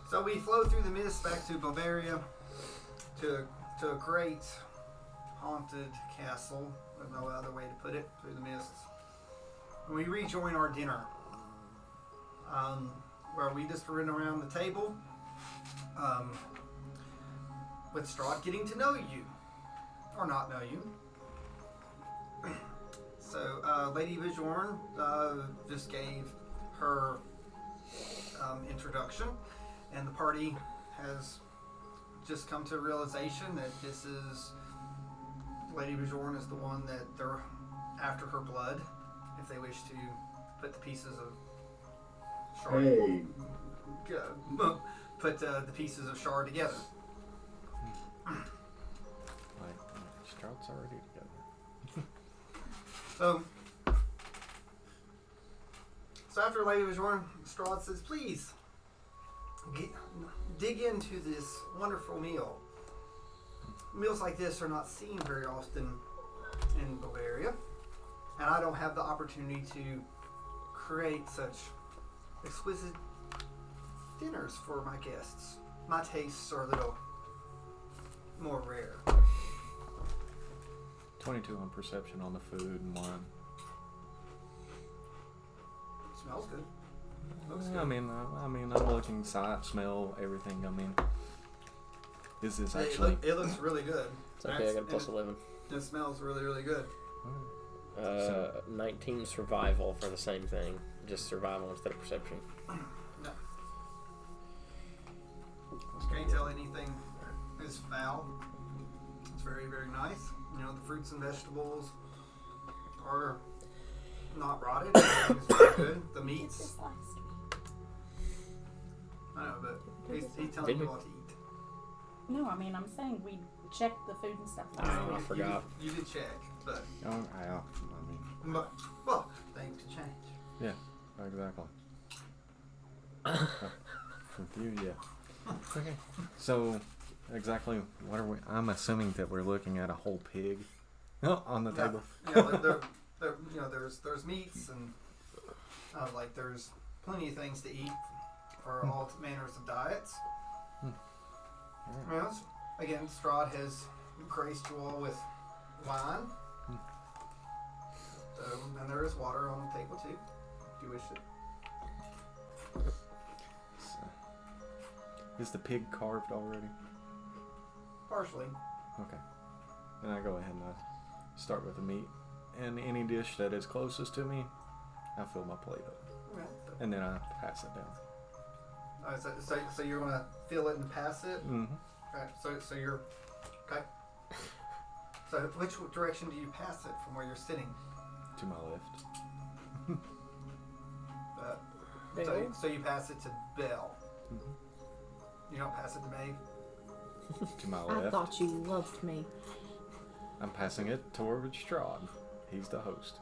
So we flow through the mist back to Bavaria, to a great haunted castle, with no other way to put it, through the mists. And we rejoin our dinner, where we just ran around the table, with Strahd getting to know you, or not know you. So Lady Bjorn just gave her introduction, and the party has just come to a realization that this is Lady Bjorn is the one that they're after her blood, if they wish to put the pieces of Shard. Hey. Put the pieces of Shard together. Strout's already together. So after Lady Bjorn, Strahd says, please, dig into this wonderful meal. Meals like this are not seen very often in Bavaria, and I don't have the opportunity to create such exquisite dinners for my guests. My tastes are a little more rare. 22 on perception on the food and wine. Smells good. Looks good. I mean, I'm looking sight, smell, everything. I mean, is this actually? It looks really good. It's okay, I got a plus 11. It smells really, really good. 19 survival for the same thing. Just survival instead of perception. No. Can't tell anything is foul. It's very, very nice. You know, the fruits and vegetables are not rotted. It's very good. The meats. I know, but he's telling you what to eat. No, I mean, I'm saying we checked the food and stuff last Oh, I week. forgot. You did check, but well, things can change. Yeah, exactly. With you, yeah. Okay. So, exactly, what are we? I'm assuming that we're looking at a whole pig on the table. Yeah, like you know, there's meats and like there's plenty of things to eat for all manners of diets. You know, again, Strahd has graced you all with wine. And there is water on the table too, if you wish it. Is the pig carved already? Partially. Okay. Then I go ahead and start with the meat. And any dish that is closest to me, I fill my plate up. Okay. And then I pass it down. So you're going to fill it and pass it? Mm-hmm. Okay. So you're... Okay. So which direction do you pass it from where you're sitting? To my left. So you pass it to Belle. Mm-hmm. You don't pass it to Maeve? To my left. I thought you loved me. I'm passing it toward Strahd. He's the host.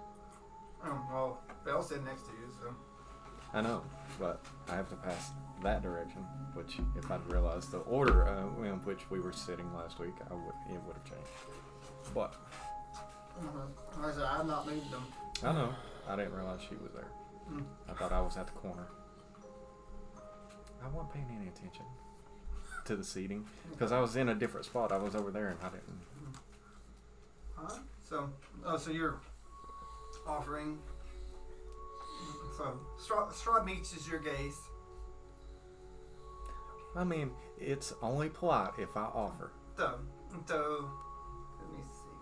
Well, Belle's sitting next to you, so... I know, but I have to pass that direction, which if I'd realized the order in which we were sitting last week, it would have changed. But... Like I said, I've not moved them. I know. I didn't realize she was there. I thought I was at the corner. I wasn't paying any attention to the seating because I was in a different spot. I was over there and I didn't. So you're offering. So Strahd meets as your gaze. I mean, it's only polite if I offer. So let me see.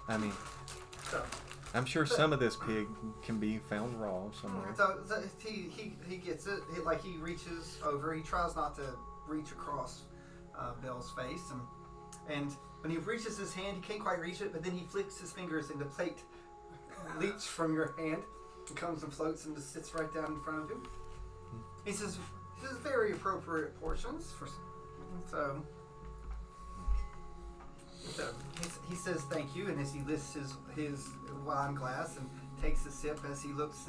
I mean, I'm sure some of this pig can be found raw somewhere. So he gets it. He reaches over. He tries not to reach across Belle's face, and when he reaches his hand, he can't quite reach it. But then he flicks his fingers, and the plate leaps from your hand and comes and floats and just sits right down in front of him. He says, "This is very appropriate portions for." So he says thank you, and as he lifts his wine glass and takes a sip, as he looks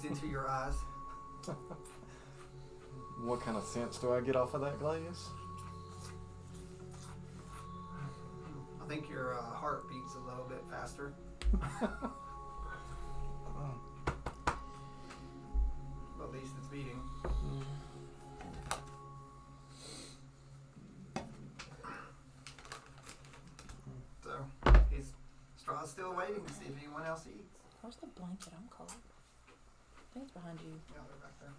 into your eyes. What kind of sense do I get off of that glass? I think your heart beats a little bit faster. waiting to see if anyone else eats. Where's the blanket? I'm cold. I think it's behind you. Yeah, they're back there.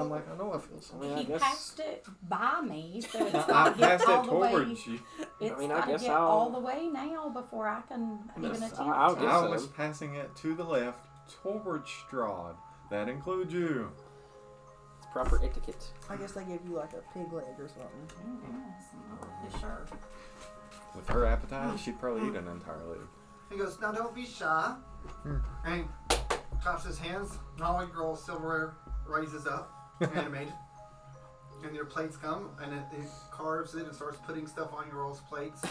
I'm like, I know I feel something. He passed it by me, so it's I got to get passed all it the way. towards you. It's I mean, I got to guess get I'll- all the way now before I can even Yes, attempt I'll to. get I some. was passing it to the left towards Strahd. That includes you. It's proper etiquette. I guess they gave you like a pig leg or something. Yes, I'm not really sure. With her appetite, she'd probably eat an entire leg. He goes, now don't be shy. And he claps his hands. And all your girls' silverware raises up, animated. And your plates come, and it carves it and starts putting stuff on your all's plates.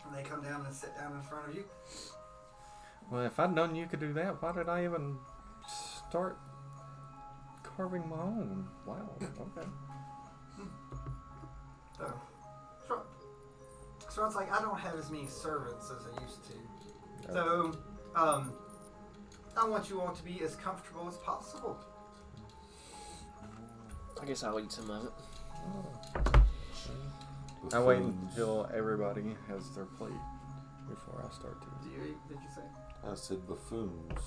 And they come down and sit down in front of you. Well, if I'd known you could do that, why did I even start carving my own? Wow. Okay. So it's like I don't have as many servants as I used to. So I want you all to be as comfortable as possible. I guess I'll eat some of it. I wait until everybody has their plate before I start to. Did you say? I said buffoons.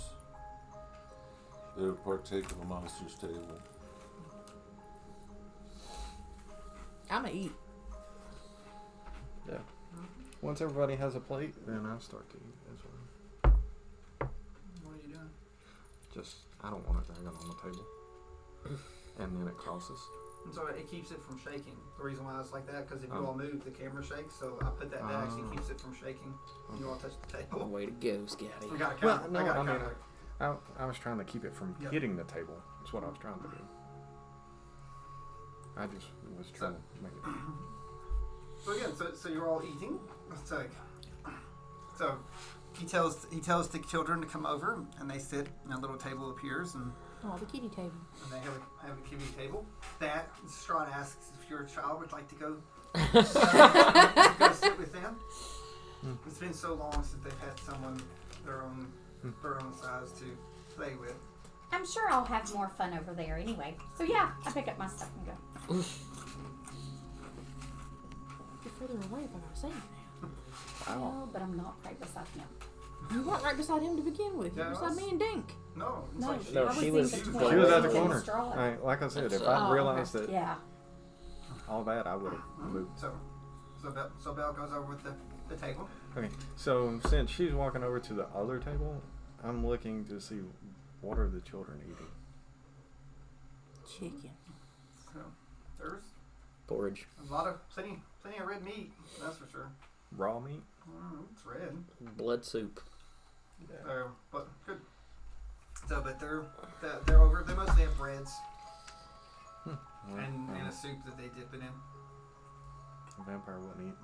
They would partake of a monster's table. I'm gonna eat. Yeah. Once everybody has a plate, then I start to eat as well. What are you doing? Just, I don't want it hanging on the table. And then it crosses. And so it keeps it from shaking. The reason why it's like that, because if you all move, the camera shakes. So I put that back, so it keeps it from shaking. You all touch the table. Way to go, Scotty. I got a Well, count. no, I got a I mean, count. I was trying to keep it from Yep. hitting the table. That's what I was trying to do. I just was trying to make it. So again, so you're all eating. So he tells the children to come over, and they sit, and a little table appears, and Oh, the kitty table. they have a kiddie table. That Strahd asks if your child would like to go go sit with them. It's been so long since they've had someone their own size to play with. I'm sure I'll have more fun over there anyway. So yeah, I pick up my stuff and go. You're further away if I gotta say it now. Wow. No, but I'm not right beside him. You weren't right beside him to begin with. You're Yeah, beside me and Dink. No, it's No, like No, I she in was- between she She was at the Dink and corner. Strahd. Like I said, if That's- I'd oh, realized okay. that Yeah. all that, I would have moved. So Belle goes over with the table. Okay, so since she's walking over to the other table, I'm looking to see what are the children eating. Chicken. So there's Porridge. plenty of red meat. That's for sure. Raw meat? It's red. Blood soup. But good. So, but they're over. They mostly have breads and a soup that they dip it in. A vampire wouldn't eat.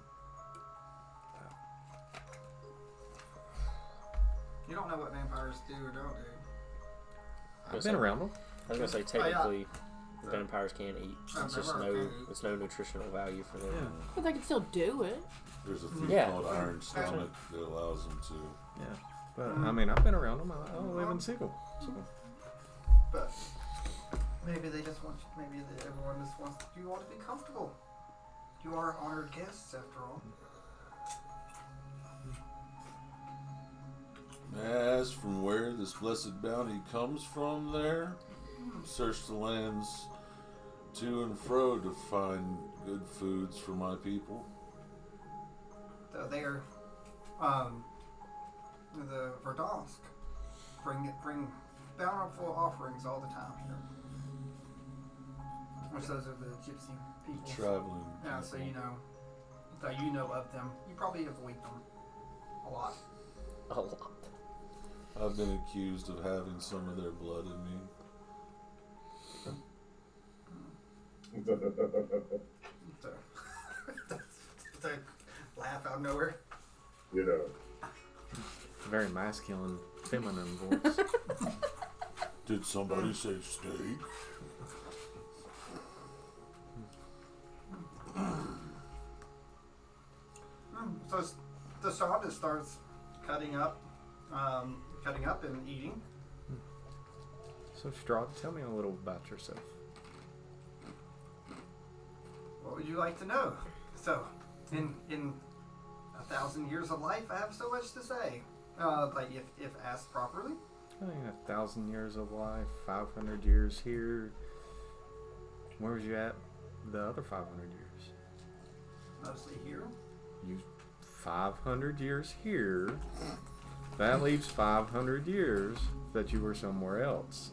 You don't know what vampires do or don't do. I've been around them. I was gonna say technically, vampires can't eat. It's just Vampires can't eat. it's no nutritional value for them. Yeah. But they can still do it. There's a thing Yeah. called iron stomach that allows them to. Yeah. But, I mean, I've been around them. I live in Seagull. So. But maybe they just want. Maybe everyone just wants you all to be comfortable. You are honored guests, after all. As from where this blessed bounty comes from there, search the lands to and fro to find good foods for my people. So they're the Verdansk bring bountiful offerings all the time here. Which those are the gypsy people. Traveling. Yeah, so you know of them. You probably avoid them a lot. A lot. I've been accused of having some of their blood in me. So it's a laugh out of nowhere. You know, Very masculine, feminine voice. Did somebody say steak? So the Strahd just starts cutting up and eating. So, Strahd, tell me a little about yourself. What would you like to know? So, in a 1,000 years of life, I have so much to say. Like if asked properly. I mean, 1,000 years of life, 500 years here. Where was you at the other 500 years? Mostly here. You 500 years here. That leaves 500 years that you were somewhere else.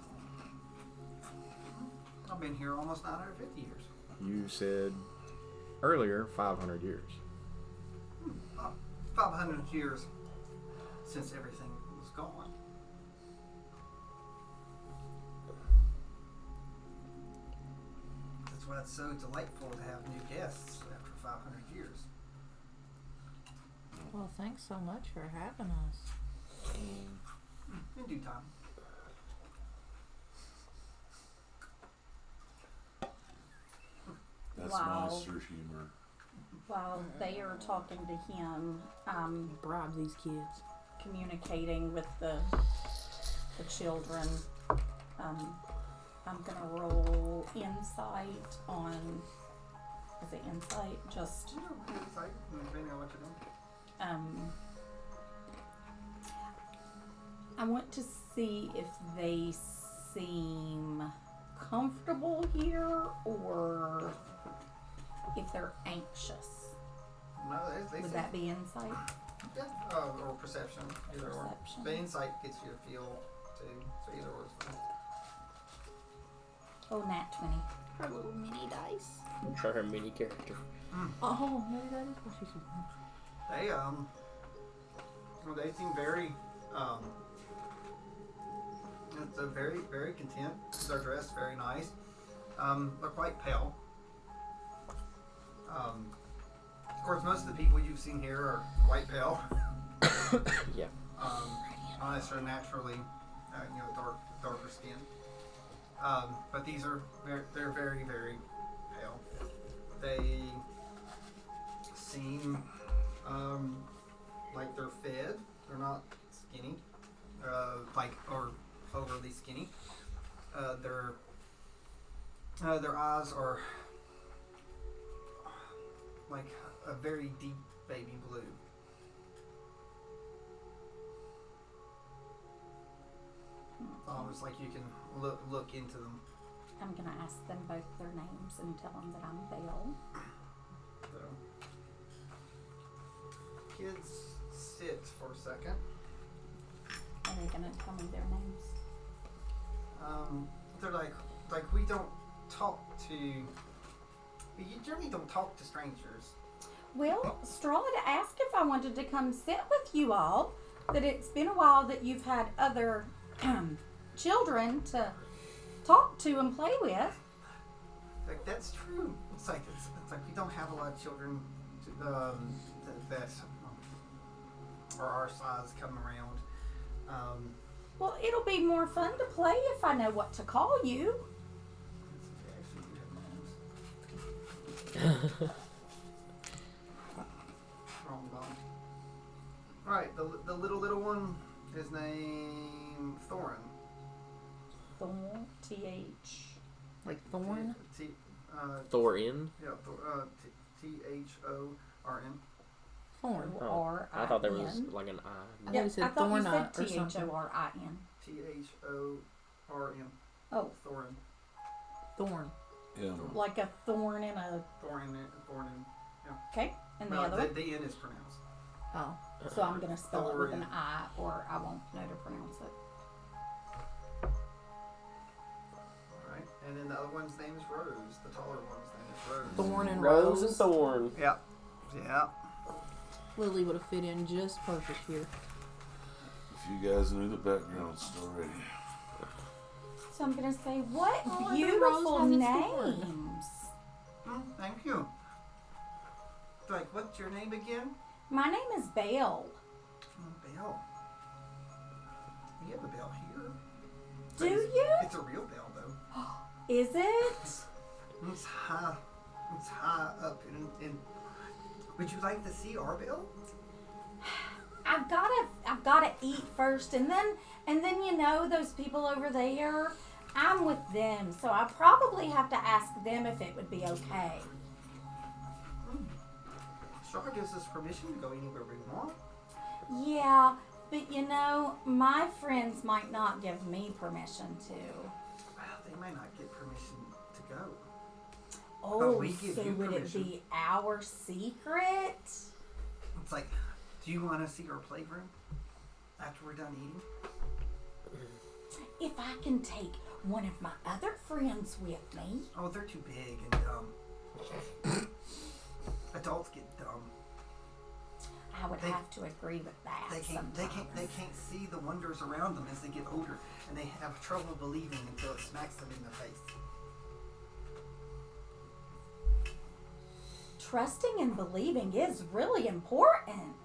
I've been here almost 950 years. You said earlier 500 years. 500 years since everything was gone. That's why it's so delightful to have new guests after 500 years. Well, thanks so much for having us. In due time. That's Wow. monster humor. While they are talking to him, Bribe these kids. communicating with the children, I'm gonna roll insight on. Is it insight? Just It's like, depending on what you're doing. I want to see if they seem comfortable here or if they're anxious. No, they Would say, that be insight? yeah, or perception, either Perception. or. The insight gets you a feel too, so either or is fine. Oh, nat 20. Her little mini dice. For her mini character. Oh, maybe that is what she's doing. They well, they seem very it's a very, very content. They're dressed very nice. They're quite pale. Of course, most of the people you've seen here are quite pale. Yeah. Unless they're naturally, darker skin. But these are they're very, very pale. They seem like they're fed. They're not skinny, or overly skinny. Their eyes are like a very deep baby blue. Almost like you can look into them. I'm going to ask them both their names and tell them that I'm Belle. So, kids, sit for a second. Are they going to tell me their names? They're like we don't talk to. You generally don't talk to strangers. Well, Straw had asked if I wanted to come sit with you all. That it's been a while that you've had other children to talk to and play with. Like that's true. It's like we don't have a lot of children that are our size come around. Well, it'll be more fun to play if I know what to call you. Wrong bone. Alright, the little one is named Thorin. Thorn, T-H. Like thorn? Thorin? Yeah, Thorn. Thorn. Oh, R-I-N. I thought there was like an I. I Yeah, thought you said I thought you Thorna said or something. T-H-O-R-I-N. Thorn. Oh, Thorin. Thorn. Yeah. like a thorn in a... Thorin. Okay, and the No, other one? the N is pronounced. Oh. So I'm going to spell it with an Thorin. I, or I won't know to pronounce it. Alright, and then the other one's name is Rose. The taller one's name is Rose. Thorn and Rose and Rose. Thorn. Yeah. Yeah. Lily would have fit in just perfect here. If you guys knew the background story. So I'm going to say, what Oh, I know beautiful Rose has its thorn. names. Thank you. Like, what's your name again? My name is Belle. Belle. We have a bell here. Do But it's- you? It's a real bell, though. Is it? It's high. It's high up in. Would you like to see our bell? I've gotta eat first, and then you know those people over there. I'm with them, so I probably have to ask them if it would be okay. Straw gives us permission to go anywhere we want. Yeah, but you know, my friends might not give me permission to. Well, they might not get permission to go. Oh, we give so you would permission. it be our secret? It's like, do you want to see our playroom after we're done eating? If I can take one of my other friends with me. Oh, they're too big and dumb. Adults get dumb. I would have to agree with that. They can't see the wonders around them as they get older, and they have trouble believing until it smacks them in the face. Trusting and believing is really important.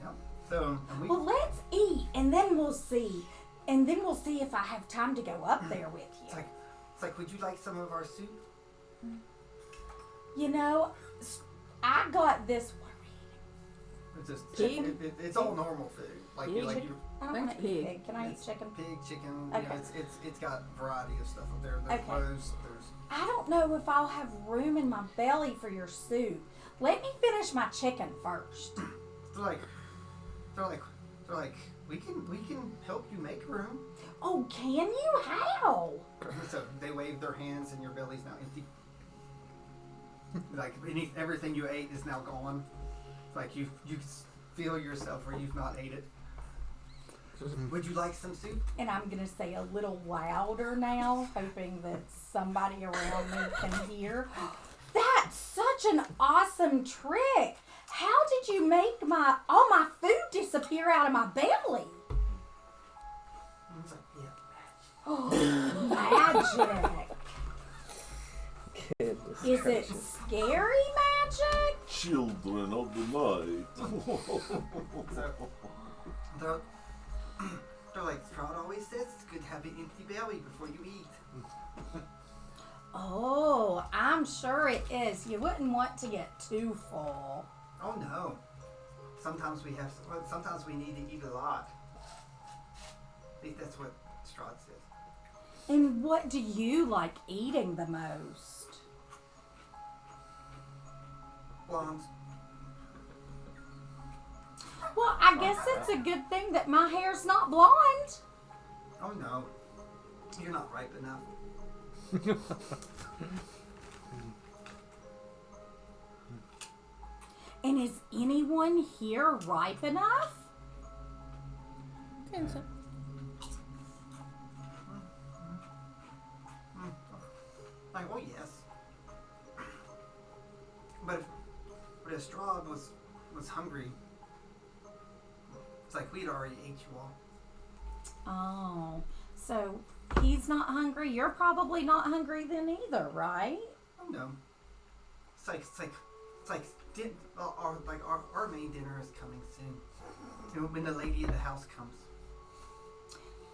Yeah. So, and we. Well, let's eat, and then we'll see. And then we'll see if I have time to go up there with It's you. like, would you like some of our soup? You know, I got this. It's just Pig? it's all normal food. Like you Pig? I don't Thanks, want to eat pig. pig. Can I eat It's chicken? pig, chicken. Okay. You know, it's got variety of stuff up there. There's Okay. roast. There's I don't know if I'll have room in my belly for your soup. Let me finish my chicken first. they're like we can help you make room. Oh, can you? How? So they wave their hands and your belly's now empty. Like everything you ate is now gone. Like you feel yourself where you've not ate it. Would you like some soup? And I'm going to say a little louder now, hoping that somebody around me can hear. That's such an awesome trick. How did you make all my food disappear out of my belly? And it's like, yeah. Oh, magic. Goodness Is it gracious. scary magic? Children of the night. So they're like, Strahd always says it's good to have an empty belly before you eat. Oh, I'm sure it is. You wouldn't want to get too full. Oh no. Sometimes we need to eat a lot. I think that's what Strahd says. And what do you like eating the most? Blondes. Well, I guess it's a good thing that my hair's not blonde. Oh no. You're not ripe enough. And is anyone here ripe enough? Vincent. Like, oh yes. But if Strahd was hungry, it's like we'd already ate you all. Oh, so he's not hungry. You're probably not hungry then either, right? Oh no. It's like our main dinner is coming soon. You know, when the lady of the house comes.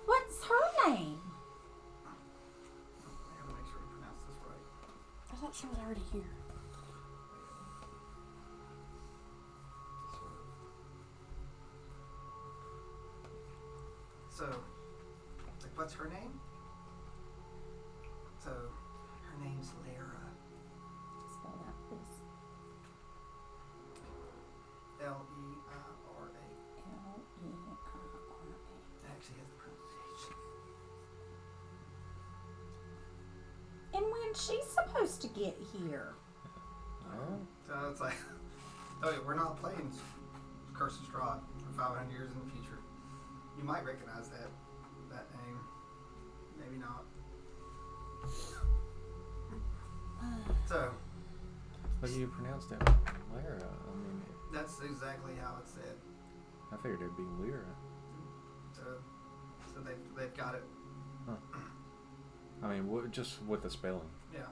What's her name? I gotta make sure we pronounce this right. I thought she was already here. So, like, what's her name? So, her name's Lara. Spell that, please. Leira. L-E-I-R-A. It actually has the pronunciation. And when's she supposed to get here? Well, So it's like, oh, yeah, we're not playing Curse of Strahd for 500 years in the future. You might recognize that name. Maybe not. So, but you pronounced it Lyra. I mean, that's exactly how it's said. I figured it'd be Lyra. So they've got it. I mean, just with the spelling. Yeah.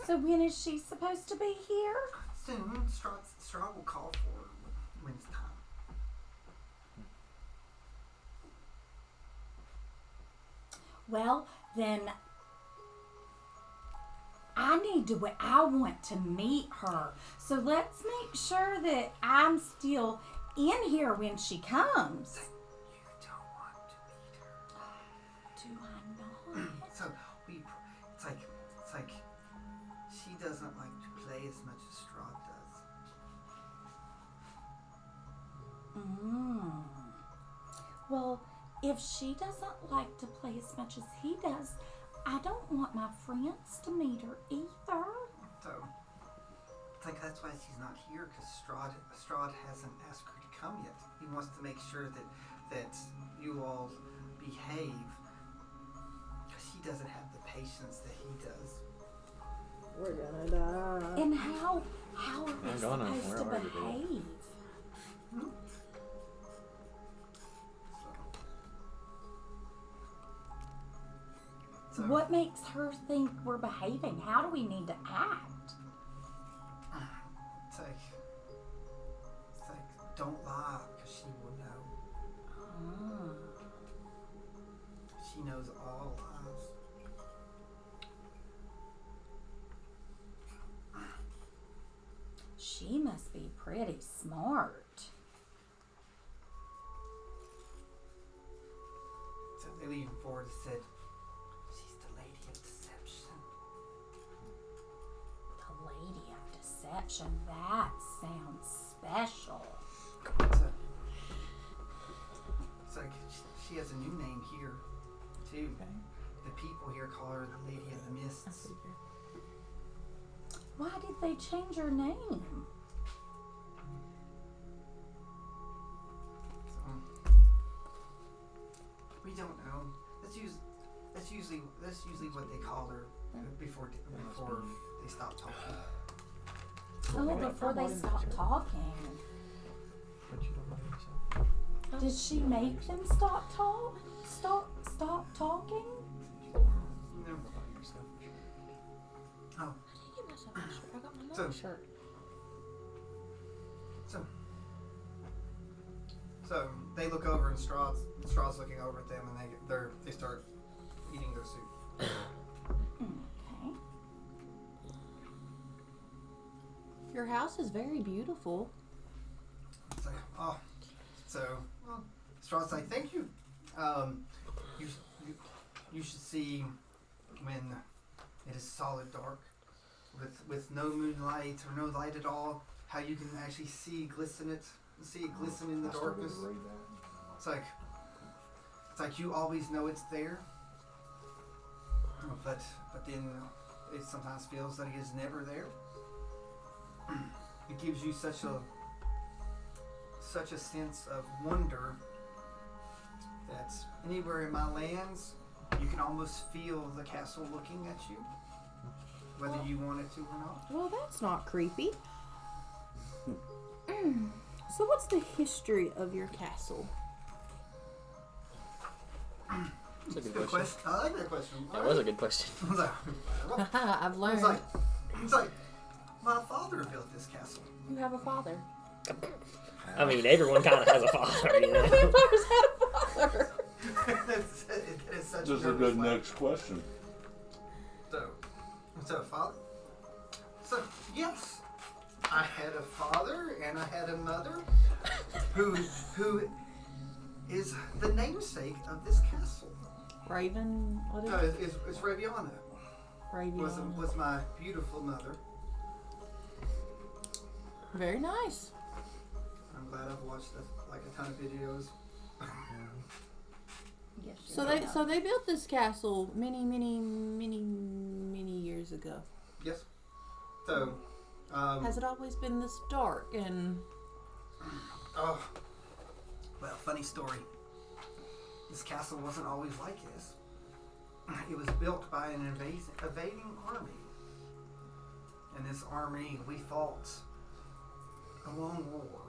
So when is she supposed to be here? Soon, Strahd will call for her when it's time. Well, then I want to meet her. So let's make sure that I'm still in here when she comes. You don't want to meet her. Do I not? So it's like doesn't like to play as much as Strahd does. Well, if she doesn't like to play as much as he does, I don't want my friends to meet her either. So, I think that's why she's not here, because Strahd hasn't asked her to come yet. He wants to make sure that you all behave, because he doesn't have the patience that he does. We're gonna die. And how are we I'm gonna. supposed to Where are you, dude? behave? So, What makes her think we're behaving? How do we need to act? It's like, don't lie, because she will know. She knows all lies. She must be pretty smart. So they lean forward and said, she's the Lady of Deception. The Lady of Deception. That sounds special. It's like she has a new name here, too. Okay. The people here call her the Lady of the I Mists. figure. Why did they change her name? So, we don't know. That's usually what they call her before they stop talking. Oh, before they stop talking. But you don't know yourself. Did she make them stop talking? You know. Oh, Get myself a shirt. I got my So- shirt. so they look over and Strahd's looking over at them, and they start eating their soup. Okay. Your house is very beautiful. It's like, oh, so Strahd's like, thank you. You should see when it is solid dark, with no moonlight or no light at all, how you can actually see it glisten in the darkness. It's like you always know it's there, but then it sometimes feels like it's never there. It gives you such a sense of wonder that anywhere in my lands, you can almost feel the castle looking at you, whether you want it to or not. Well, that's not creepy. So what's the history of your castle? That's a Good good question. question. I like that question. That was a good question. I've learned. It's like my father built this castle. You have a father. I mean, everyone kind of has a father, you know. Vampires had a father. It's such This is a nervous good laugh. next question. So father. So yes, I had a father and I had a mother, who is the namesake of this castle. Raven. What is No, it? it's Raviana. Raven. Was my beautiful mother. Very nice. I'm glad I've watched like a ton of videos. Yes. So they built this castle many years ago. Yes. So, Has it always been this dark and oh, well, funny story. This castle wasn't always like this. It was built by an invading army. And this army, we fought a long war.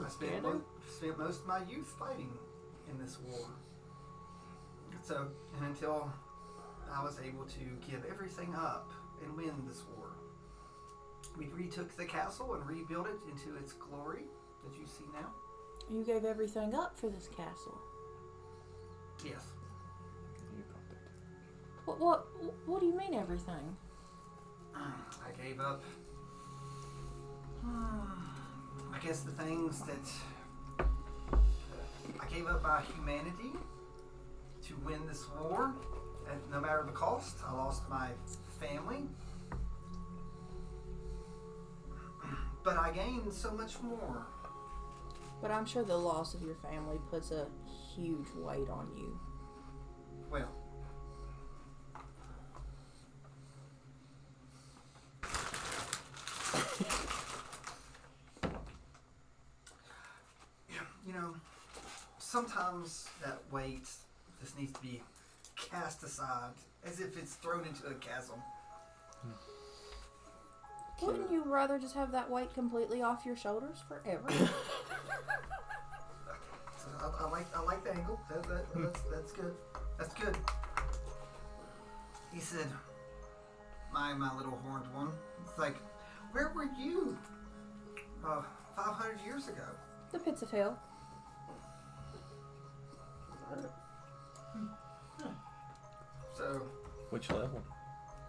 I spent most of my youth fighting in this war. So, and until I was able to give everything up and win this war, we retook the castle and rebuilt it into its glory that you see now. you gave everything up for this castle? Yes. You called it. What do you mean everything? I gave up, I guess, the things that I gave up my humanity to win this war, and no matter the cost. I lost my family, but I gained so much more. But I'm sure the loss of your family puts a huge weight on you. Well, you know, sometimes that weight just needs to be cast aside as if it's thrown into a chasm. Wouldn't you rather just have that weight completely off your shoulders forever? So I like the angle. That's good. That's good. He said, my little horned one. It's like, where were you 500 years ago? The pits of hell. So Which level?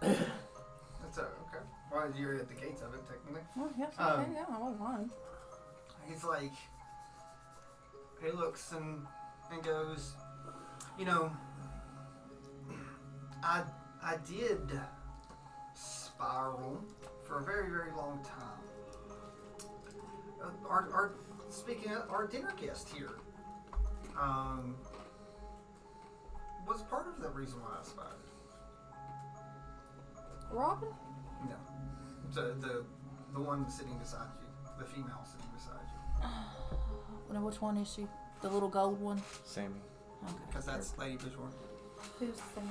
that's okay. Well, you're at the gates of it technically. Well, yes, Um, okay, yeah, I won't mind. He's like, he looks and goes, you know, I did spiral for a very, very long time. Speaking of our dinner guest here, was part of the reason why I spiraled. Robin? No, the one sitting beside you, the female sitting beside you, Now, which one is she? The little gold one? Sammy. Okay. because that's Lady Bridgewater. Who's Sammy?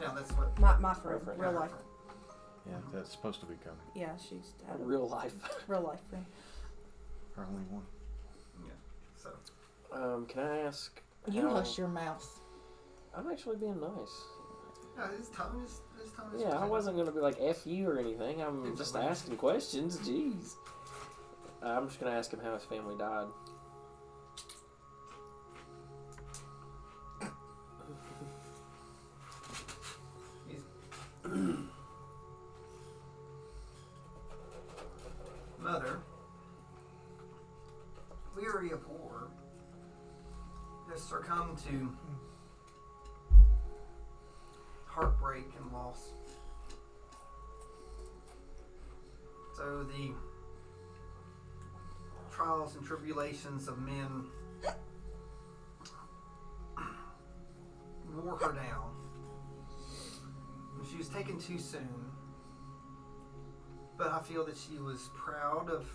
Yeah, that's what. My friend, real life. Yeah, that's supposed to be coming. Yeah, she's had a Real life. real life friend. Her only one. Yeah. So Can I ask? You how- hush your mouth. I'm actually being nice. yeah, his tone is. Yeah, I fine. wasn't gonna be like F you or anything. I'm It's just okay. asking questions. Jeez. I'm just gonna ask him how his family died. He's mother, weary of war, has succumbed to heartbreak and loss. So the trials and tribulations of men wore her down. She was taken too soon. But I feel that she was proud of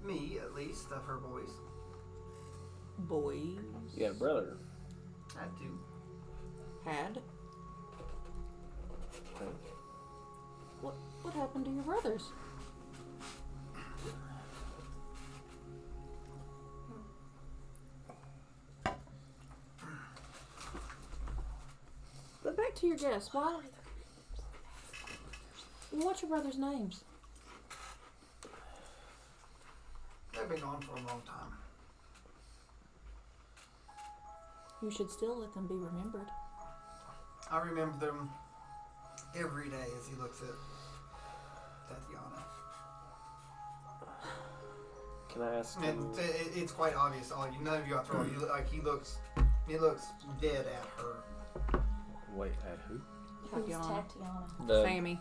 me, at least, of her boys. Boys. You had a brother. I do. Had. Okay. What happened to your brothers? But back to your guess. Why? What's your brothers' names? They've been gone for a long time. You should still let them be remembered. I remember them every day as he looks at Tatiana. Can I ask And him? it's quite obvious. All you, none of you are throwing. He looks dead at her. Wait, at who? Who's Tatiana. Tatiana? The Sammy.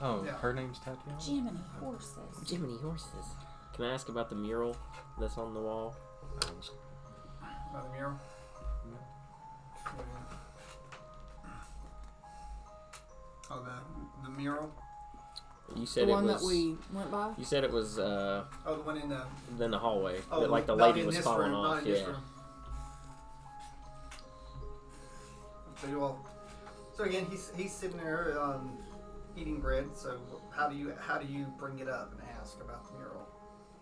Oh, Yeah. her name's Tatiana? Jiminy horses. Jiminy horses. Can I ask about the mural that's on the wall? By the mural. Oh, the mural. You The said one it was. that we went by? You said it was Oh, the one in the. in the hallway. Oh, that, like the not lady in was this falling room, off. Not in this Yeah. room. So you all. So again, he's sitting there eating bread. So how do you bring it up and ask about the mural?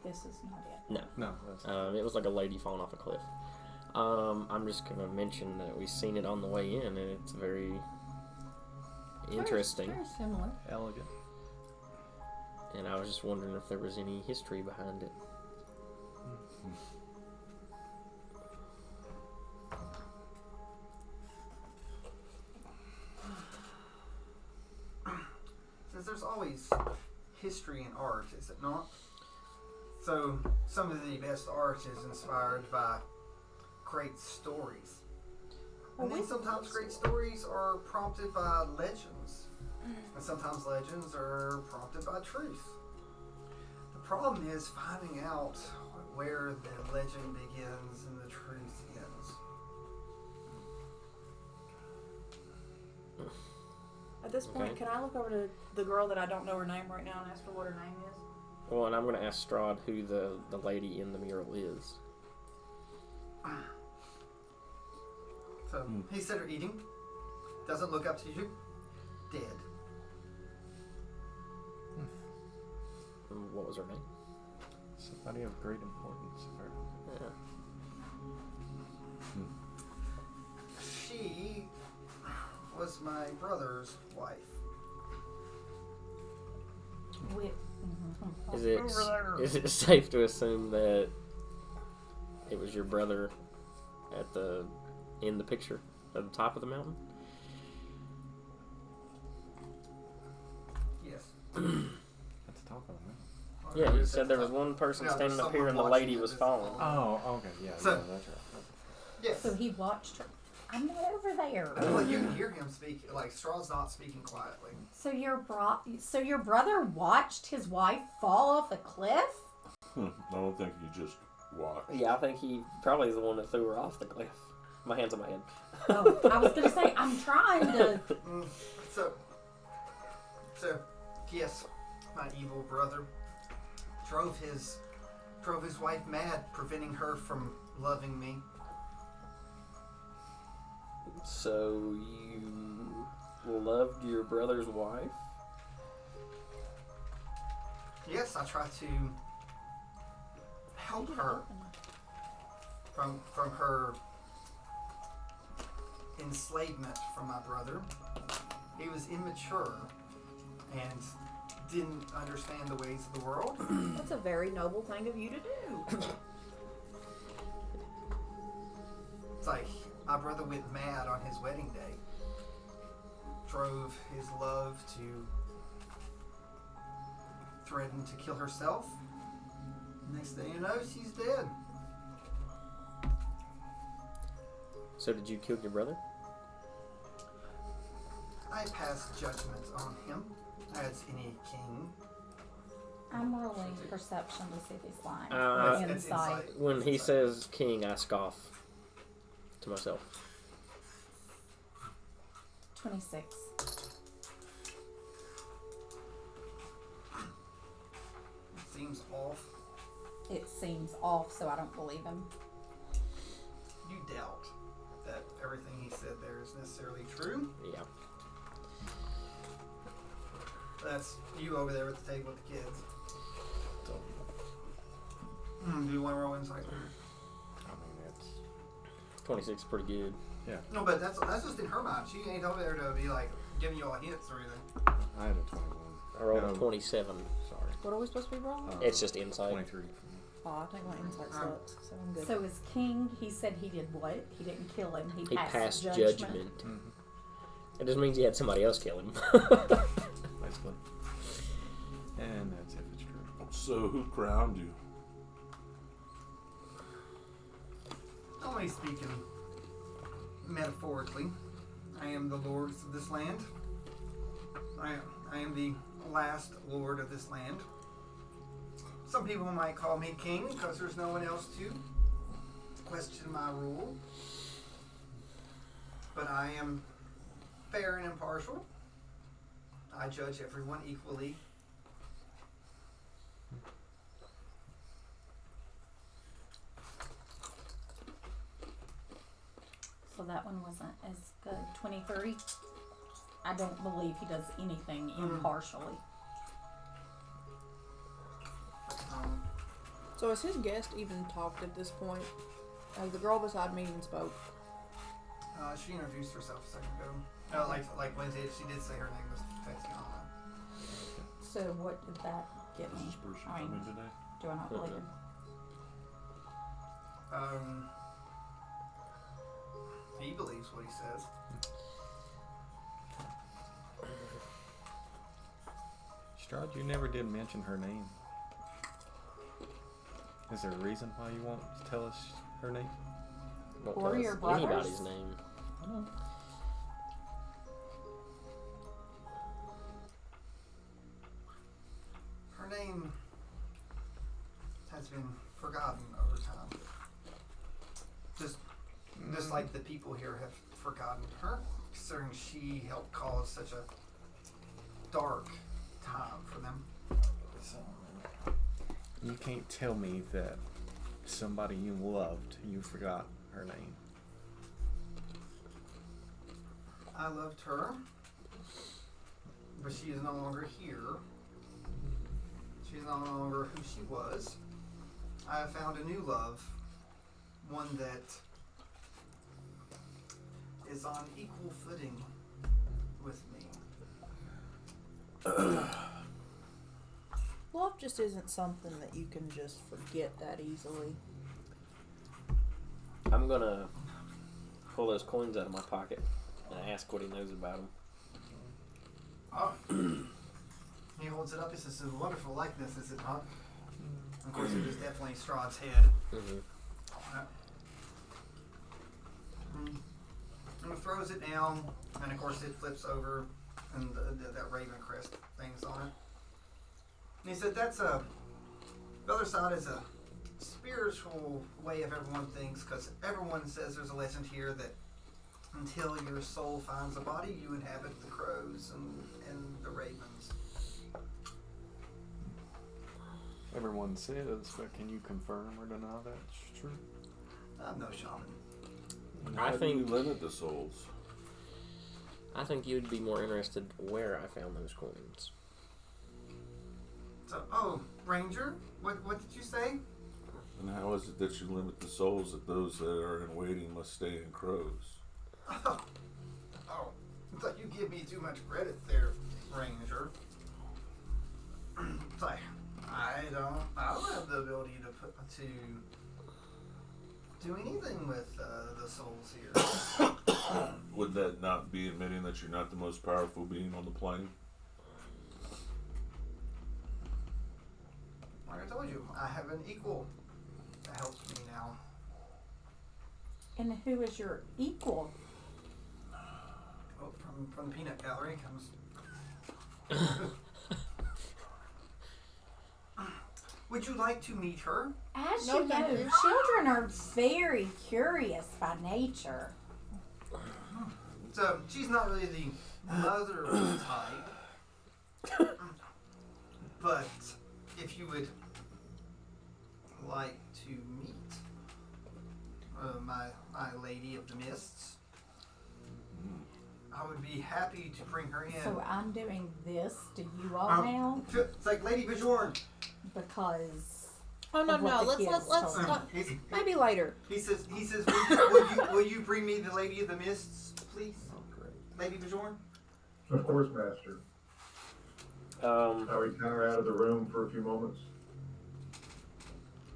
This is not it. No, that's It was like a lady falling off a cliff. I'm just gonna mention that we've seen it on the way in, and it's very interesting. Very similar. elegant. And I was just wondering if there was any history behind it. Says there's always history in art, is it not? So some of the best art is inspired by great stories. And then sometimes great stories are prompted by legends. And sometimes legends are prompted by truth. The problem is finding out where the legend begins and the truth ends. At this point, Okay. can I look over to the girl that I don't know her name right now and ask her what her name is? Well, and I'm going to ask Strahd who the lady in the mural is. So he said her eating. Doesn't look up to you. Dead. And what was her name? Somebody of great importance. Yeah. She was my brother's wife. Is it safe to assume that it was your brother in the picture at the top of the mountain? Yes. At the top of it. Yeah, you said there was one person Yeah, standing there's up here and the someone lady watching was it. falling. Oh, okay, yeah, So- yeah, that's right. Yes. So he watched her. I'm not over there. Well, you can hear him speak. Like Straw's not speaking quietly. So your brother watched his wife fall off a cliff? I don't think you just watched. Yeah, I think he probably is the one that threw her off the cliff. My hands on my head. Oh, I was gonna say I'm trying to. So yes, my evil brother drove his wife mad, preventing her from loving me. So you loved your brother's wife? Yes, I tried to help her from her enslavement from my brother. He was immature and didn't understand the ways of the world. That's a very noble thing of you to do. It's like my brother went mad on his wedding day. Drove his love to threaten to kill herself. Next thing you know, she's dead. So did you kill your brother? I passed judgment on him as any king. I'm rolling perception to see if he's lying. It's Insight. When he says king, I scoff to myself. 26. Seems off. It seems off, so I don't believe him. You doubt that everything he said there is necessarily true. Yeah. That's you over there at the table with the kids. So, Do you want to roll insight? I mean, it's 26 is pretty good. No, but that's just in her mind. She ain't over there to be like giving you all hints or anything. I had a 21. I rolled No. a 27. Sorry. What are we supposed to be rolling? It's just insight. 23. Oh, I think my insight sucks, so I'm good. So as king, he said he did what? He didn't kill him. He He passed, passed judgment. judgment. Mm-hmm. It just means you had somebody else kill him. Basically. And that's if it's true. So who crowned you? Only speaking metaphorically, I am the lords of this land. I am the last lord of this land. Some people might call me king because there's no one else to question my rule. But I am fair and impartial. I judge everyone equally. So that one wasn't as good. 23. I don't believe he does anything impartially. So has his guest even talked at this point? Has the girl beside me even spoke? She introduced herself a second ago. Like Lindsay, she did say her name was Thetadolyon. So what did that get Is me? this person I mean, coming today? do I not believe him? He believes what he says. Strahd, you never did mention her name. Is there a reason why you won't tell us her name? Won't Or tell your us brothers? anybody's name. I know. Her name been forgotten over time. Just like the people here have forgotten her, considering she helped cause such a dark time for them. So, you can't tell me that somebody you loved, you forgot her name. I loved her, but she is no longer here. She's no longer who she was. I have found a new love, one that is on equal footing with me. Love just isn't something that you can just forget that easily. I'm gonna pull those coins out of my pocket and ask what he knows about them. Oh. He holds it up. He says, "It's a wonderful likeness, is it not?" Of course, it is definitely Strahd's head. Mm-hmm. And he throws it down, and of course it flips over, and that raven crest thing's on it. And he said, "That's the other side is a spiritual way of everyone thinks, because everyone says there's a legend here that until your soul finds a body, you inhabit the crows and the ravens." Everyone says, but can you confirm or deny that's true? I'm no shaman. How I do think- you limit the souls? I think you'd be more interested where I found those coins. So, oh, Ranger, what did you say? And how is it that you limit the souls that those that are in waiting must stay in crows? Oh, I thought you give me too much credit there, Ranger. It's like, I don't have the ability to do anything with the souls here. Would that not be admitting that you're not the most powerful being on the plane? Like I told you, I have an equal that helps me now. And who is your equal? Oh, from the peanut gallery comes. Would you like to meet her? As No, you thank know, you. children are very curious by nature. So she's not really the motherly type, but if you would like to meet my lady of the mists, I would be happy to bring her in. So I'm doing this to you all now It's like Lady Bajorn. because Oh no, Of what no. the Let's kids let's told me. maybe later. He says, will you bring me the Lady of the Mists, please? Oh, great. Lady Bajorn? Of course, Master. Are we kind of out of the room for a few moments?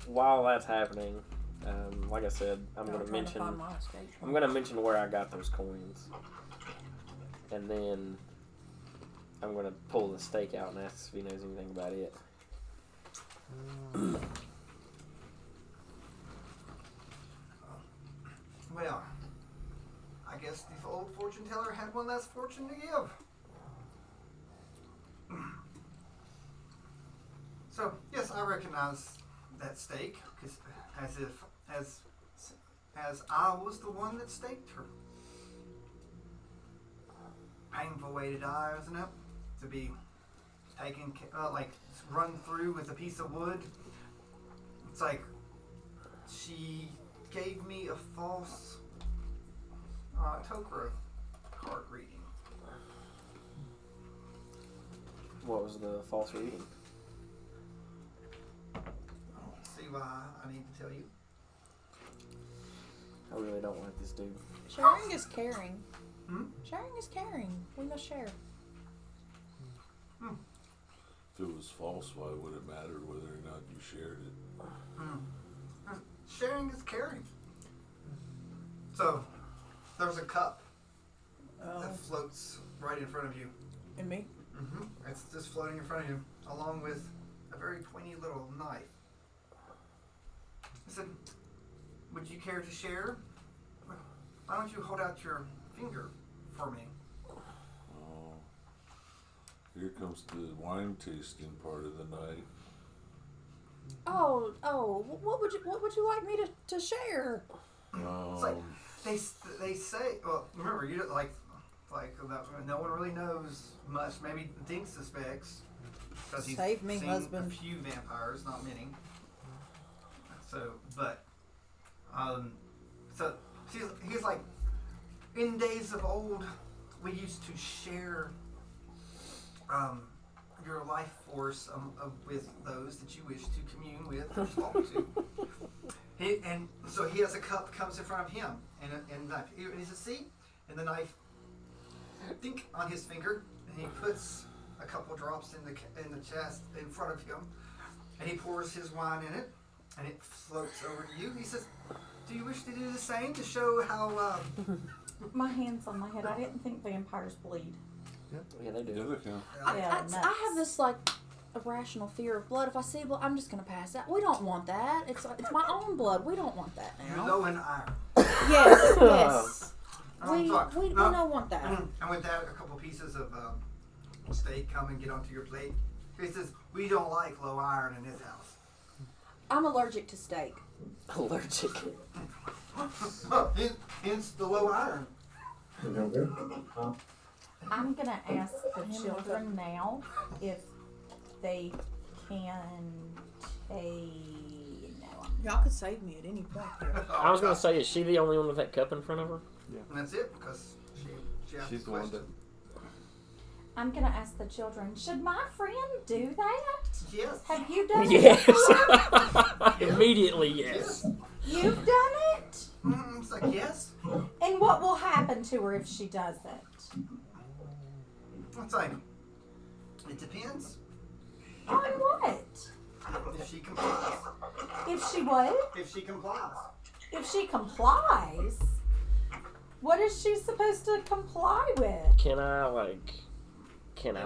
While that's happening, like I said, I'm I'm gonna trying to mention find my escape. I'm gonna mention where I got those coins, and then I'm gonna pull the stake out and ask if he knows anything about it. Well, I guess the old fortune teller had one last fortune to give. So, yes, I recognize that stake, cause as I was the one that staked her. Painful way to die, isn't it? To be taken, run through with a piece of wood. It's like she gave me a false Tok'ra card reading. What was the false reading? See why I need to tell you? I really don't like this dude. Sharing is caring. Hmm? Sharing is caring. We must share. If it was false, why would it matter whether or not you shared it? Sharing is caring. So, there's a cup Oh, that floats right in front of you. and me? It's just floating in front of you, along with a very pointy little knife. I said, would you care to share? Why don't you hold out your finger for me? Oh, here comes the wine tasting part of the night. What would you like me to share? It's like they say. Well, remember you like no one really knows much. Maybe Dink suspects because he's Save me, seen husband. a few vampires, not many. So he's like, in days of old, we used to share your life force with those that you wish to commune with or talk to. And so he has a cup comes in front of him and a knife. He says, see? And the knife, dink on his finger, and he puts a couple drops in the chest in front of him, and he pours his wine in it, and it floats over to you. He says, do you wish to do the same to show how... My hand's on my head. I didn't think vampires bleed. Yeah, they do. Yeah, they can. I have this like irrational fear of blood. If I see blood, I'm just gonna pass out. We don't want that. It's my own blood. We don't want that You're now. low in iron. Yes. We sorry. don't want that. And with that, a couple pieces of steak come and get onto your plate. He says, we don't like low iron in this house. I'm allergic to steak. Allergic. Hence the low iron. You know good? Huh? I'm gonna ask the children now if they can Y'all could save me at any point here. I was gonna say, is she the only one with that cup in front of her? And that's it, because she asked She's the the one question. I'm gonna ask the children, should my friend do that? Yes. Have you done it Yes. before? Immediately, yes. You've done it? It's like, yes. And what will happen to her if she does it? It's like, it depends. On what? If she complies. If she what? If she complies. If she complies? What is she supposed to comply with? Can I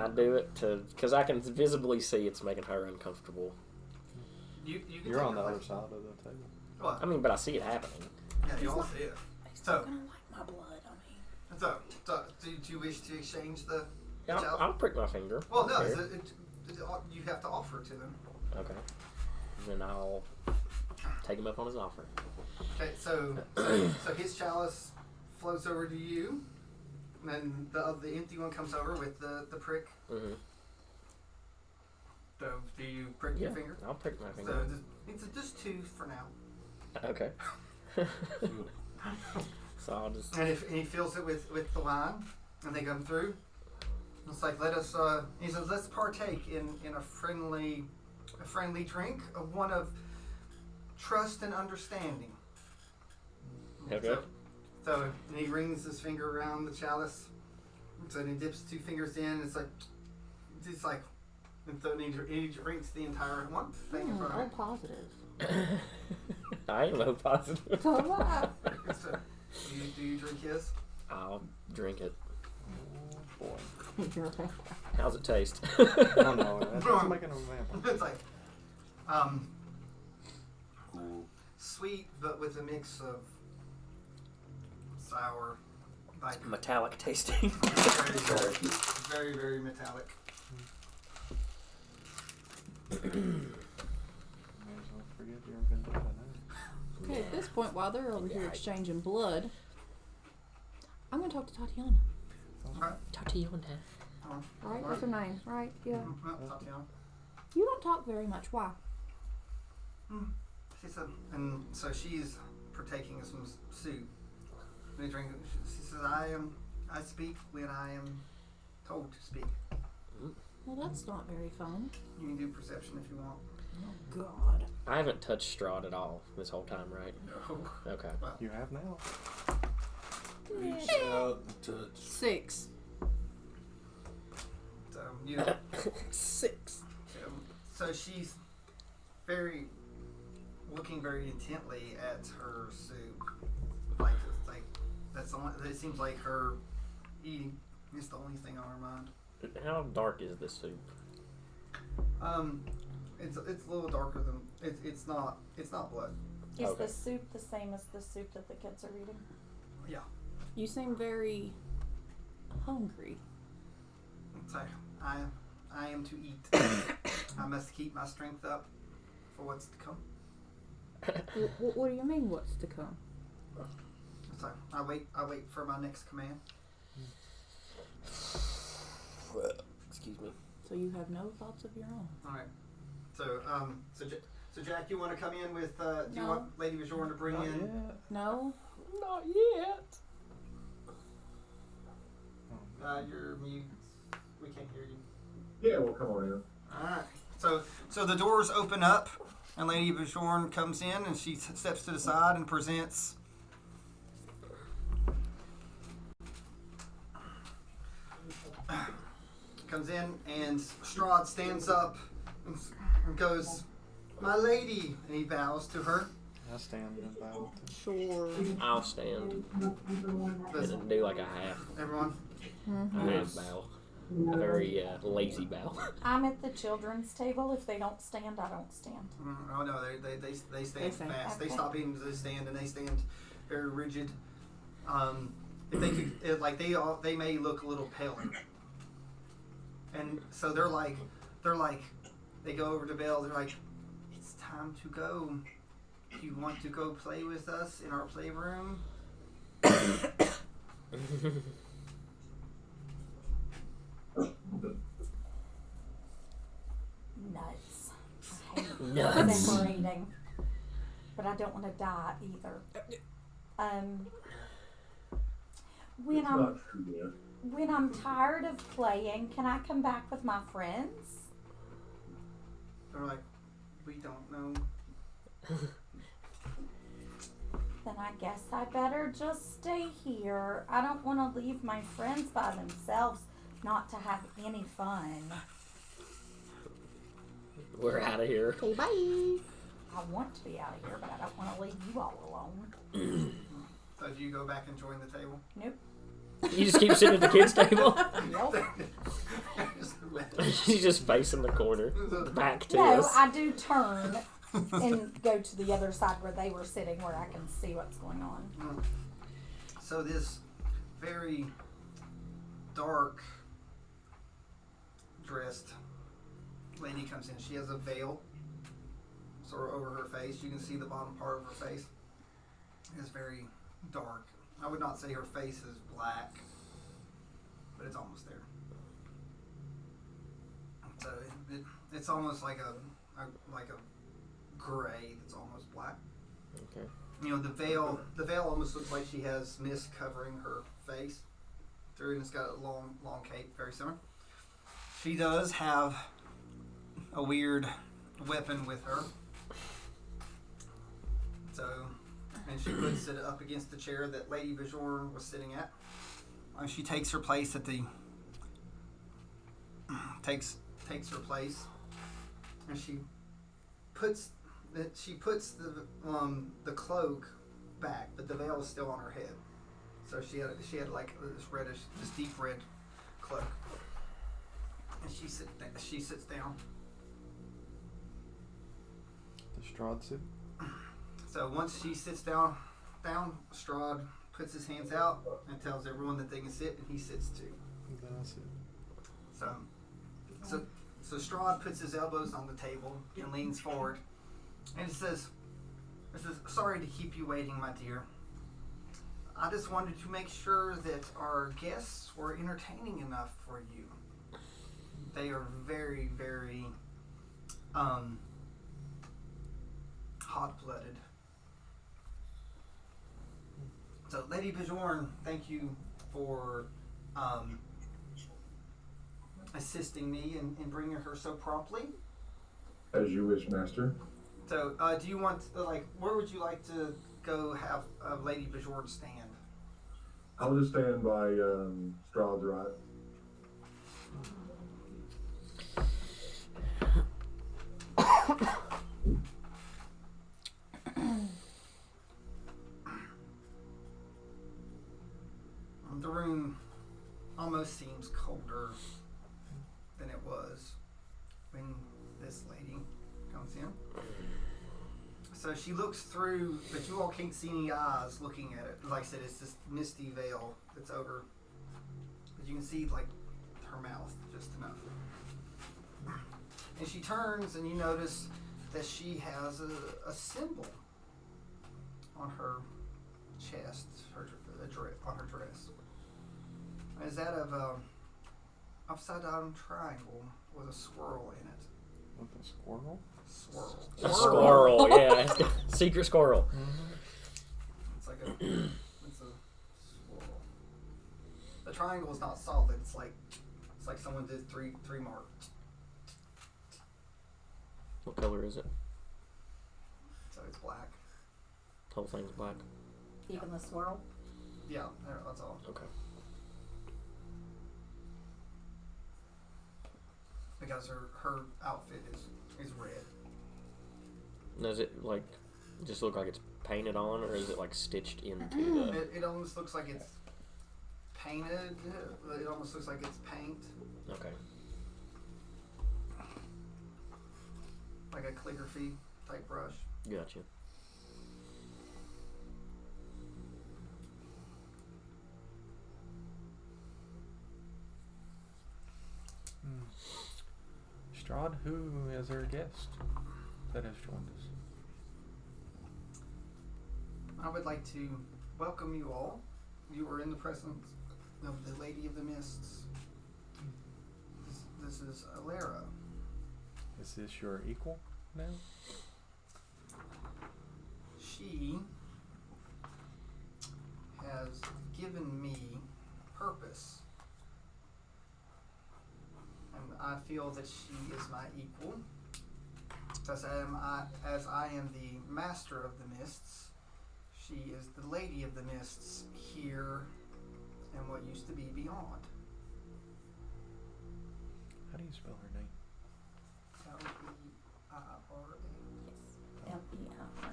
do it because I can visibly see it's making her uncomfortable. You can You're take on the her other place. side of the table. What? I mean, but I see it happening. Yeah, you all see it. He's still So, gonna like my blood. I mean, so do you wish to exchange the Yeah, child? I'll prick my finger. Well, no, Here. you have to offer to them. Okay. Then I'll take him up on his offer. Okay, so his chalice floats over to you, and then the empty one comes over with the prick. Mm-hmm. So do you prick Yeah, your finger? I'll prick my So finger. it's just two for now. Okay. So I'll just. And he fills it with the wine, and they come through. It's like, he says, let's partake in a friendly drink, one of trust and understanding. Okay. So he rings his finger around the chalice. So he dips two fingers in. It's like, and so he drinks the entire one thing in front of all him. positive. I am O positive. So am I. So, do you drink his? I'll drink it. Boy. How's it taste? Oh no, that's making a vampire. It's like, Cool. sweet, but with a mix of sour, like Metallic tasting. very, very metallic. May as well forget your vendetta now. Okay, at this point, while they're over here Yeah. exchanging blood, I'm gonna talk to Tatiana. Talk to you on that. Right? That's her name, right? Yeah. Tatiana. You don't talk very much. Why? She said, and so she's partaking of some soup. And she says, I speak when I am told to speak. Well, that's not very fun. You can do perception if you want. God. I haven't touched Strahd at all this whole time, right? No. Okay. You have now. Reach out and touch. 6. So, 6. so she's looking very intently at her soup. Like that's the only, it seems like her eating is the only thing on her mind. How dark is this soup? It's a little darker than it's not blood. Is Okay. the soup the same as the soup that the kids are eating? Yeah. You seem very hungry. It's like I am to eat. I must keep my strength up. for what's to come. What do you mean, what's to come? So I wait for my next command. Excuse me. So you have no thoughts of your own? All right. So so Jack, you want to come in with? Do you No. want Lady Bajorn to bring in? No? Not yet. You're mute. We can't hear you. Yeah, well, come on in. All right. So the doors open up, and Lady Bajorn comes in, and she steps to the side and presents. Comes in, and Strahd stands up and goes, "My lady," and he bows to her. I stand and bow. Sure. I'll stand Does and do like a half everyone? bow. A very lazy bow. I'm at the children's table. If they don't stand, I don't stand. Oh no, they stand stand. fast. They Okay. stop being they stand, and they stand very rigid. If they could, they may look a little paler, and so they're like, they go over to Belle. They're like, "It's time to go. Do you want to go play with us in our playroom?" Nuts. I hate Nuts. separating. But I don't want to die either. When It's I'm not true, dear. when I'm tired of playing, can I come back with my friends? They're like, "We don't know." Then I guess I better just stay here. I don't want to leave my friends by themselves, not to have any fun. We're out of here. Okay, bye. I want to be out of here, but I don't want to leave you all alone. So do you go back and join the table? Nope. You just keep sitting at the kids' table. Nope. She's just facing the corner, back to No, us. I do turn and go to the other side where they were sitting, where I can see what's going on. So this very dark dressed lady comes in. She has a veil sort of over her face. You can see the bottom part of her face. It's very dark. I would not say her face is black, but it's almost there. So it's almost like a gray that's almost black. Okay. You know, the veil almost looks like she has mist covering her face through, and it's got a long cape, very similar. She does have a weird weapon with her. So, and she puts it up against the chair that Lady Bajorn was sitting at. She takes her place at the takes her place, and she puts the cloak back, but the veil is still on her head. So she had like this deep red cloak, and she sits down. Does Strahd sit? So once she sits down, Strahd puts his hands out and tells everyone that they can sit, and he sits too. Then I sit. So Strahd puts his elbows on the table and leans forward, and it says, "Sorry to keep you waiting, my dear. I just wanted to make sure that our guests were entertaining enough for you. They are very, very hot-blooded. So, Lady Bajorn, thank you for assisting me in bringing her so promptly. As you wish, Master. So, do you want, where would you like to go have Lady Bajorn stand? I'll just stand by Strahd's right. The room almost seems colder than it was when this lady comes in. So she looks through, but you all can't see any eyes looking at it. Like I said, it's this misty veil that's over. But you can see, like, her mouth just enough. And she turns, and you notice that she has a symbol on her chest, on her dress. Is that of a upside down triangle with a swirl in it? With a squirrel? Swirl. A squirrel, yeah. Secret squirrel. It's like it's a swirl. The triangle is not solid. It's like someone did three marks. What color is it? So it's black. The whole thing's black. Even the swirl. Yeah, that's all. Okay. Because her outfit is red. Does it just look like it's painted on, or is it stitched into the? It almost looks like it's painted. It almost looks like it's paint. Okay. Like a calligraphy type brush. Gotcha. Strahd, who is our guest that has joined us? I would like to welcome you all. You are in the presence of the Lady of the Mists. This is Alara. Is this your equal now? She has given me purpose. And I feel that she is my equal. As I am the master of the mists, she is the Lady of the Mists here and what used to be beyond. How do you spell her name? L-E-I-R-A. Yes. L-E-I-R-A.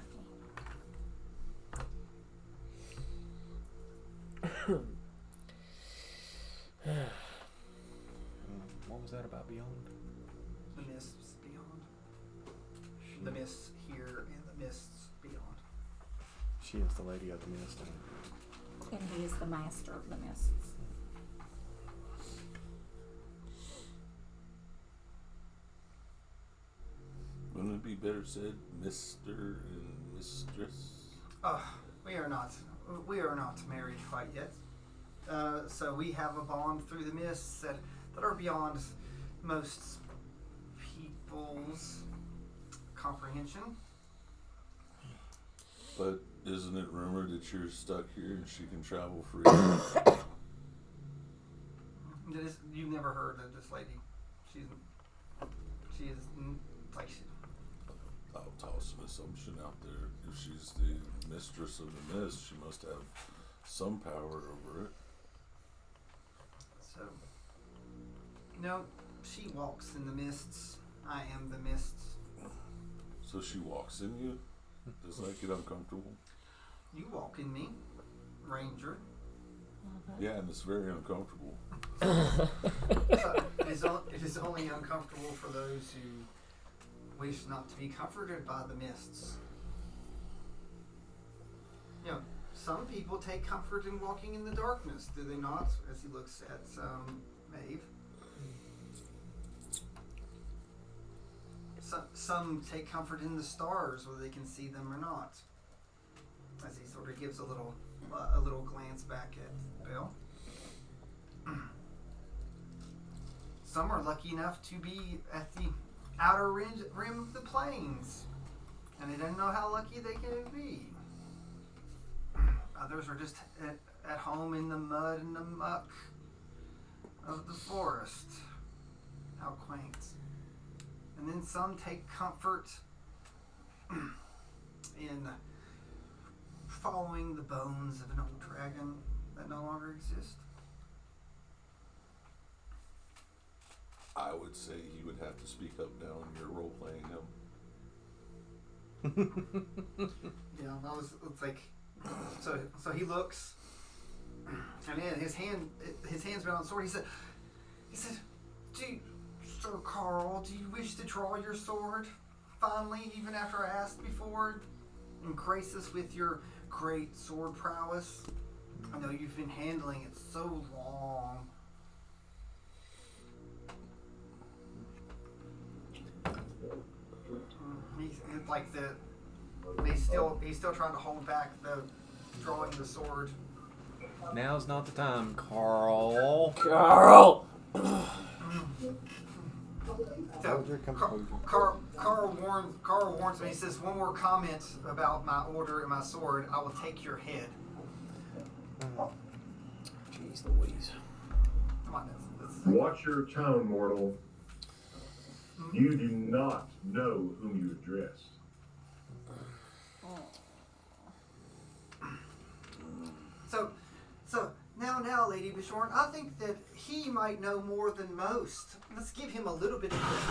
What was that about beyond? The mists beyond. The mists here and the mists beyond. She is the Lady of the Mist. And he is the master of the mists. Wouldn't it be better said Mr. and Mistress? We are not married quite yet. So we have a bond through the mists that are beyond most people's comprehension. But isn't it rumored that you're stuck here and she can travel free? You've never heard of this lady. She is like I'll toss an assumption out there. If she's the mistress of the mist, she must have some power over it. so. No, she walks in the mists. I am the mists. So she walks in you? Does that get uncomfortable? You walk in me, Ranger. Yeah, and it's very uncomfortable. So it is only uncomfortable for those who wish not to be comforted by the mists. Some people take comfort in walking in the darkness, do they not? As he looks at Maeve. Some take comfort in the stars, whether they can see them or not. As he sort of gives a little glance back at Bill. Some are lucky enough to be at the outer rim of the plains, and they don't know how lucky they can be. Others are just at home in the mud and the muck of the forest. How quaint. And then some take comfort in following the bones of an old dragon that no longer exist. I would say you would have to speak up now when you're role playing him. It's like so he looks, and then his hand's been on the sword. He said, Sir Carl, do you wish to draw your sword finally, even after I asked before, and grace us with your great sword prowess? I know you've been handling it so long. he's still trying to hold back the drawing the sword. Now's not the time, Carl. Carl! So, Hold your composure. Carl warns me. He says, "One more comment about my order and my sword, I will take your head." Jeez Louise. Come on, that's Watch your tone, mortal. You do not know whom you address. So now, Lady Bishorn, I think that he might know more than most. Let's give him a little bit of credit.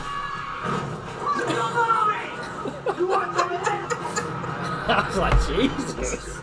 I was like, Jesus.